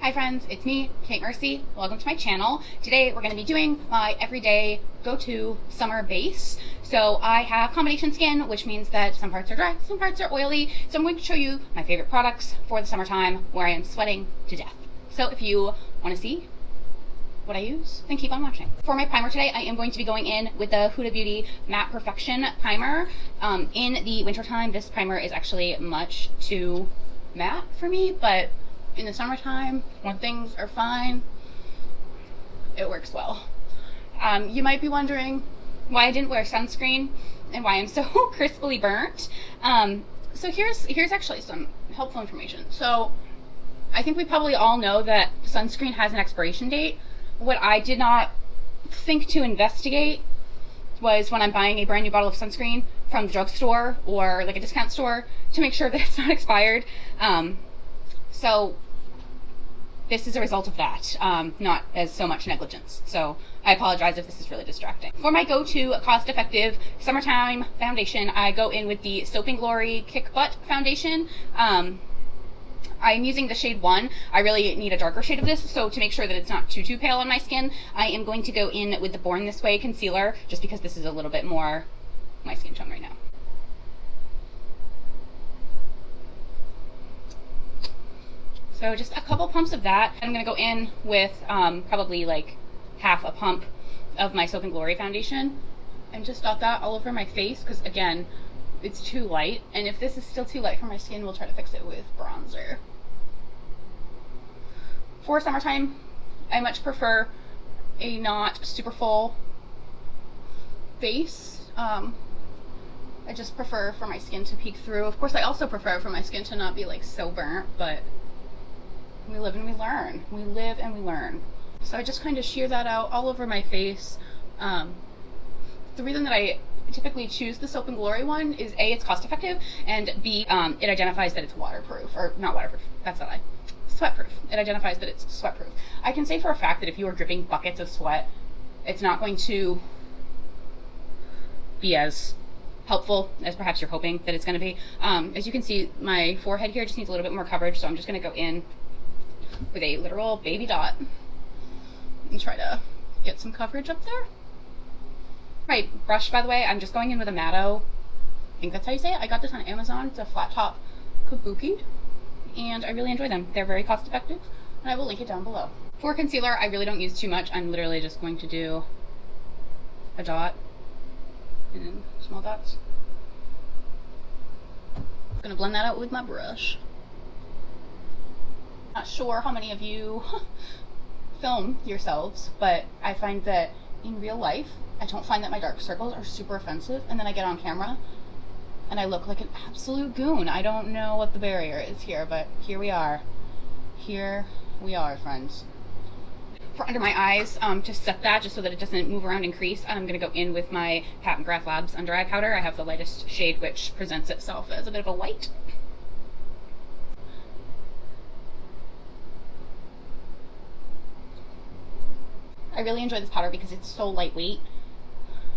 Hi friends, it's me, Kate Mercy. Welcome to my channel. Today we're going to be doing my everyday go-to summer base. So I have combination skin, which means that some parts are dry, some parts are oily. So I'm going to show you my favorite products for the summertime where I am sweating to death. So if you want to see what I use, then keep on watching. For my primer today, I am going to be going in with the Huda Beauty Matte Perfection Primer. In the wintertime, this primer is actually much too matte for me, but in the summertime, when things are fine, it works well. You might be wondering why I didn't wear sunscreen and why I'm so crisply burnt. So here's actually some helpful information. So I think we probably all know that sunscreen has an expiration date. What I did not think to investigate was when I'm buying a brand new bottle of sunscreen from the drugstore or like a discount store to make sure that it's not expired. So this is a result of that, not as so much negligence. So I apologize if this is really distracting. For my go-to cost-effective summertime foundation, I go in with the Soap & Glory Kick Butt foundation. I'm using the shade 1. I really need a darker shade of this, so to make sure that it's not too pale on my skin, I am going to go in with the Born This Way concealer, just because this is a little bit more my skin tone right now. So just a couple pumps of that. I'm going to go in with probably like half a pump of my Soap & Glory foundation and just dot that all over my face because, again, it's too light. And if this is still too light for my skin, we'll try to fix it with bronzer. For summertime, I much prefer a not super full face. I just prefer for my skin to peek through. Of course, I also prefer for my skin to not be like so burnt, but we live and we learn. We live and we learn. So I just kind of shear that out all over my face. The reason that I typically choose the Soap & Glory one is A, it's cost effective, and B, it identifies that it's waterproof, or not waterproof, that's a lie, sweatproof. It identifies that it's sweatproof. I can say for a fact that if you are dripping buckets of sweat, it's not going to be as helpful as perhaps you're hoping that it's going to be. As you can see, my forehead here just needs a little bit more coverage, so I'm just going to go in with a literal baby dot and try to get some coverage up there. My brush, by the way, I'm just going in with a Meow. I think that's how you say it. I got this on Amazon. It's a flat top kabuki, and I really enjoy them. They're very cost effective, and I will link it down below. For concealer, I really don't use too much. I'm literally just going to do a dot and then small dots. I'm gonna blend that out with my brush. Not sure how many of you film yourselves, but I find that in real life, I don't find that my dark circles are super offensive, and then I get on camera and I look like an absolute goon. I don't know what the barrier is here, but here we are. Here we are, friends. For under my eyes, to set that just so that it doesn't move around and crease, I'm going to go in with my Pat McGrath Labs under eye powder. I have the lightest shade, which presents itself as a bit of a white. I really enjoy this powder because it's so lightweight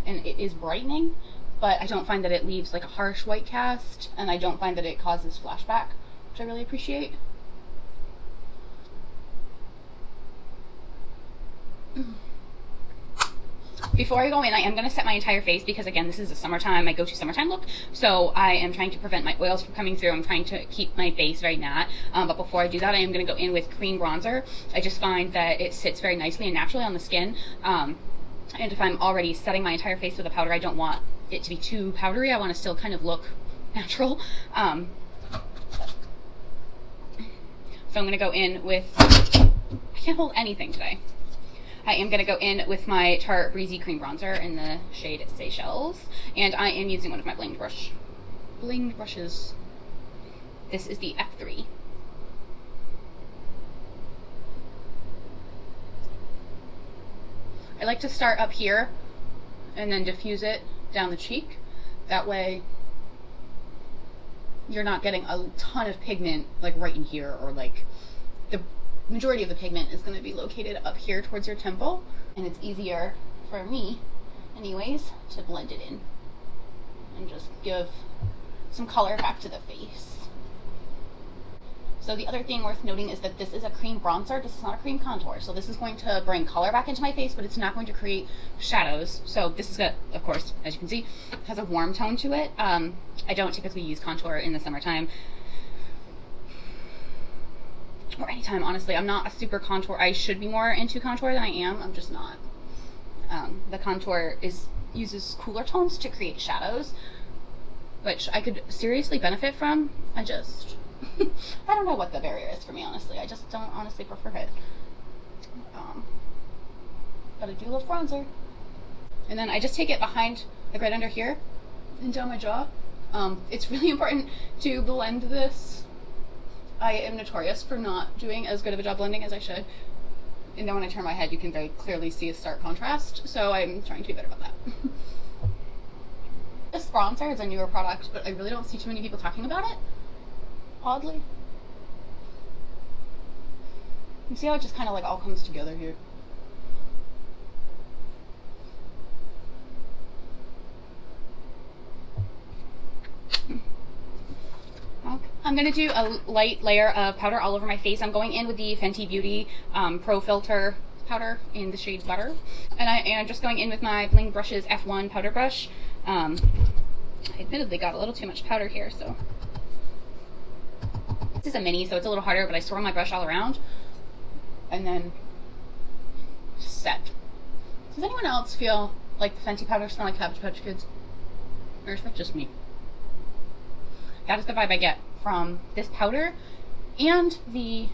and it is brightening, but I don't find that it leaves like a harsh white cast, and I don't find that it causes flashback, which I really appreciate. Before I go in, I am going to set my entire face because, again, this is a summertime, my go-to summertime look, so I am trying to prevent my oils from coming through. I'm trying to keep my base very matte, but before I do that, I am going to go in with cream bronzer. I just find that it sits very nicely and naturally on the skin, and if I'm already setting my entire face with a powder, I don't want it to be too powdery. I want to still kind of look natural. So I'm going to go in with, I can't hold anything today. I am going to go in with my Tarte Breezy Cream Bronzer in the shade Seychelles, and I am using one of my blinged brushes. This is the F3. I like to start up here and then diffuse it down the cheek. That way you're not getting a ton of pigment like right in here, or like the majority of the pigment is going to be located up here towards your temple, and it's easier for me anyways to blend it in and just give some color back to the face. So the other thing worth noting is that this is a cream bronzer. This is not a cream contour. So this is going to bring color back into my face, but it's not going to create shadows. So this is good, of course, as you can see, has a warm tone to it. I don't typically use contour in the summertime. Or anytime, honestly. I'm not a super contour. I should be more into contour than I am. I'm just not. The contour uses cooler tones to create shadows, which I could seriously benefit from. I don't know what the barrier is for me, honestly. I just don't honestly prefer it. But I do love bronzer. And then I just take it behind, like right under here and down my jaw. It's really important to blend this. I am notorious for not doing as good of a job blending as I should. And then when I turn my head, you can very clearly see a stark contrast. So I'm trying to be better about that. This bronzer is a newer product, but I really don't see too many people talking about it. Oddly. You see how it just kind of like all comes together here? Okay. I'm going to do a light layer of powder all over my face. I'm going in with the Fenty Beauty Pro Filter powder in the shade Butter. And I am just going in with my Bling Brushes F1 powder brush. I admittedly got a little too much powder here, so. This is a mini, so it's a little harder, but I swirl my brush all around and then set. Does anyone else feel like the Fenty powder smell like Cabbage Patch Kids? Or is that just me? That is the vibe I get from this powder and the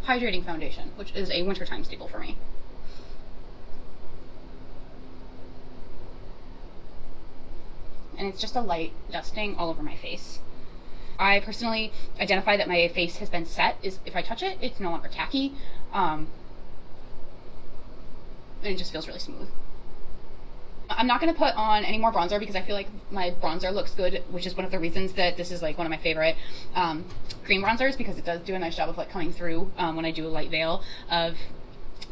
hydrating foundation, which is a wintertime staple for me. And it's just a light dusting all over my face. I personally identify that my face has been set is if I touch it, it's no longer tacky. And it just feels really smooth. I'm not going to put on any more bronzer because I feel like my bronzer looks good, which is one of the reasons that this is like one of my favorite cream bronzers, because it does do a nice job of like coming through when I do a light veil of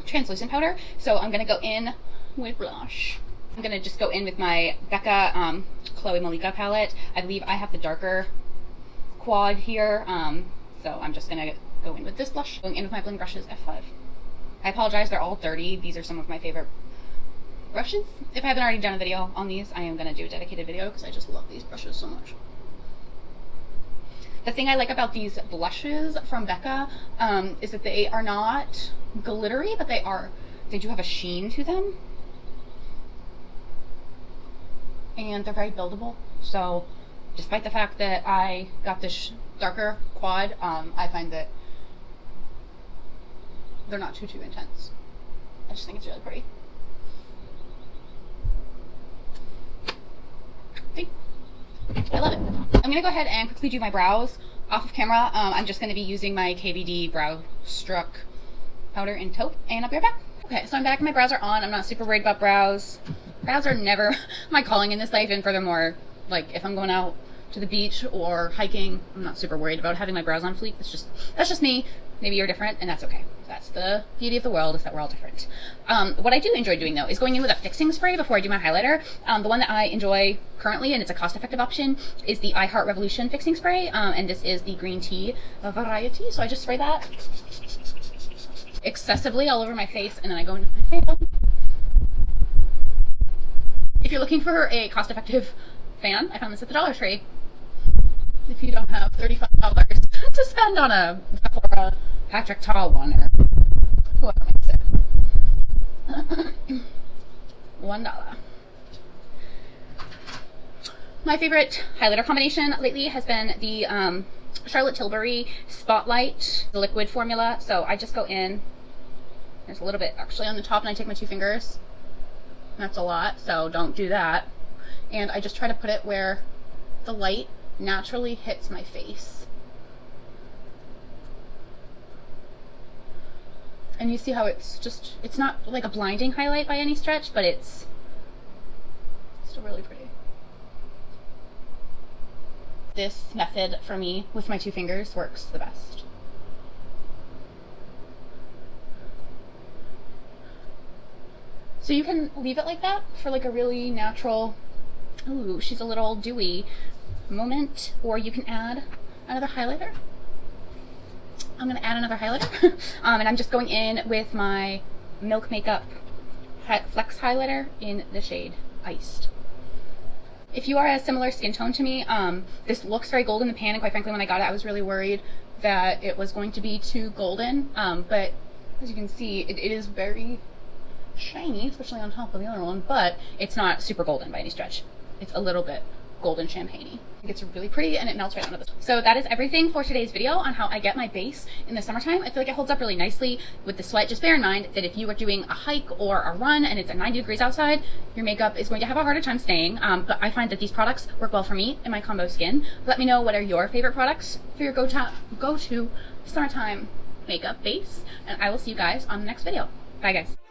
translucent powder. So I'm going to go in with blush. I'm going to just go in with my Becca Chloe Malika palette. I believe I have the darker quad here, so I'm just going to go in with this blush. Going in with my Bling Brushes F5. I apologize, they're all dirty. These are some of my favorite brushes. If I haven't already done a video on these, I am going to do a dedicated video because I just love these brushes so much. The thing I like about these blushes from Becca is that they are not glittery, but they do have a sheen to them. And they're very buildable. So despite the fact that I got this darker quad, I find that they're not too intense. I just think it's really pretty. See? I love it. I'm going to go ahead and quickly do my brows off of camera. I'm just going to be using my KVD Brow Struck powder in taupe, and I'll be right back. Okay, so I'm back and my brows are on. I'm not super worried about brows. Brows are never my calling in this life, and furthermore, like if I'm going out to the beach or hiking, I'm not super worried about having my brows on fleek. That's just me. Maybe you're different, and that's okay. That's the beauty of the world, is that we're all different. What I do enjoy doing though is going in with a fixing spray before I do my highlighter. The one that I enjoy currently, and it's a cost-effective option, is the I Heart Revolution fixing spray, and this is the green tea variety. So I just spray that excessively all over my face, and then I go into my fan. If you're looking for a cost-effective fan, I found this at the Dollar Tree. If you don't have $35 to spend on a Sephora Patrick Ta one, or whoever makes it. $1. My favorite highlighter combination lately has been the Charlotte Tilbury Spotlight, the liquid formula. So I just go in, there's a little bit actually on the top, and I take my 2 fingers. That's a lot, so don't do that. And I just try to put it where the light naturally hits my face. And you see how it's not like a blinding highlight by any stretch, but it's still really pretty. This method for me with my 2 fingers works the best. So you can leave it like that for like a really natural, ooh, she's a little dewy moment, or you can add another highlighter. I'm gonna add another highlighter. And I'm just going in with my Milk Makeup Flex Highlighter in the shade Iced. If you are a similar skin tone to me, this looks very gold in the pan, and quite frankly when I got it I was really worried that it was going to be too golden, but as you can see it is very shiny, especially on top of the other one, but it's not super golden by any stretch. It's a little bit golden champagne-y. I think it's really pretty and it melts right onto this. So that is everything for today's video on how I get my base in the summertime. I feel like it holds up really nicely with the sweat. Just bear in mind that if you are doing a hike or a run and it's 90 degrees outside, your makeup is going to have a harder time staying. But I find that these products work well for me and my combo skin. Let me know what are your favorite products for your go-to summertime makeup base, and I will see you guys on the next video. Bye guys.